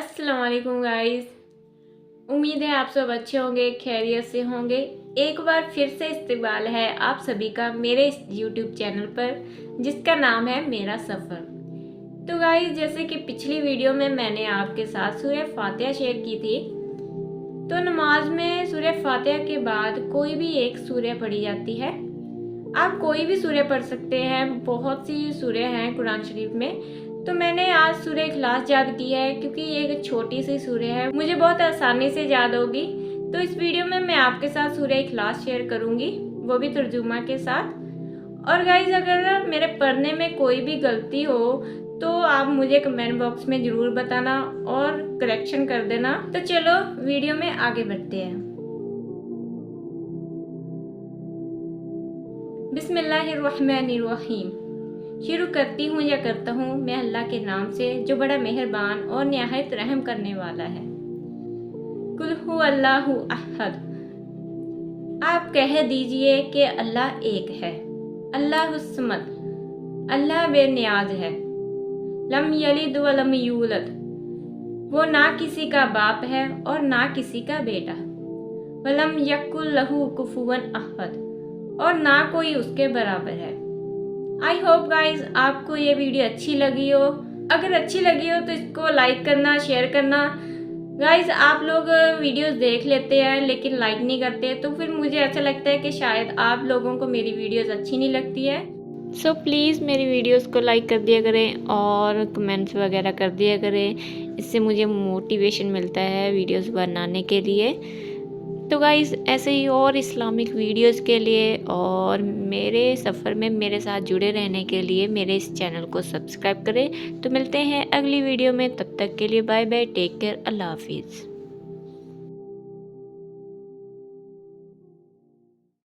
अस्सलाम वालेकुम गाइस। उम्मीद है आप सब अच्छे होंगे, खैरियत से होंगे। एक बार फिर से इस्तकबाल है आप सभी का मेरे इस यूट्यूब चैनल पर जिसका नाम है मेरा सफ़र। तो गाइस, जैसे कि पिछली वीडियो में मैंने आपके साथ सूरह फातिहा शेयर की थी, तो नमाज में सूरह फातिहा के बाद कोई भी एक सूरह पढ़ी जाती है। आप कोई भी सूरह पढ़ सकते हैं, बहुत सी सूरह हैं कुरान शरीफ में। तो मैंने आज सूरह इखलास याद की है क्योंकि ये एक छोटी सी सूरह है, मुझे बहुत आसानी से याद होगी। तो इस वीडियो में मैं आपके साथ सूरह इखलास शेयर करूंगी, वो भी तर्जुमा के साथ। और गाइज, अगर मेरे पढ़ने में कोई भी गलती हो तो आप मुझे कमेंट बॉक्स में ज़रूर बताना और करेक्शन कर देना। तो चलो वीडियो में आगे बढ़ते हैं। बिस्मिल्लाहिर्रहमानिर्रहीम। शुरू करती हूँ या करता हूँ मैं अल्लाह के नाम से जो बड़ा मेहरबान और निहायत रहम करने वाला है। कुल हु अल्लाहु अहद। आप कह दीजिए कि अल्लाह एक है। अल्लाहुस समद, अल्लाह बेनियाज है। लम यलिद व लम यूलद, वो ना किसी का बाप है और ना किसी का बेटा। वलम यकुल लहू कुफुवन अहद, और ना कोई उसके बराबर है। आई होप गाइज आपको ये वीडियो अच्छी लगी हो। अगर अच्छी लगी हो तो इसको लाइक करना, शेयर करना। गाइज, आप लोग वीडियोस देख लेते हैं लेकिन लाइक नहीं करते, तो फिर मुझे ऐसा लगता है कि शायद आप लोगों को मेरी वीडियोस अच्छी नहीं लगती है। सो प्लीज़ मेरी वीडियोस को लाइक कर दिया करें और कमेंट्स वगैरह कर दिया करें, इससे मुझे मोटिवेशन मिलता है वीडियोस बनाने के लिए। तो गाइज़, ऐसे ही और इस्लामिक वीडियोस के लिए और मेरे सफ़र में मेरे साथ जुड़े रहने के लिए मेरे इस चैनल को सब्सक्राइब करें। तो मिलते हैं अगली वीडियो में, तब तक के लिए बाय बाय, टेक केयर, अल्लाह हाफिज़।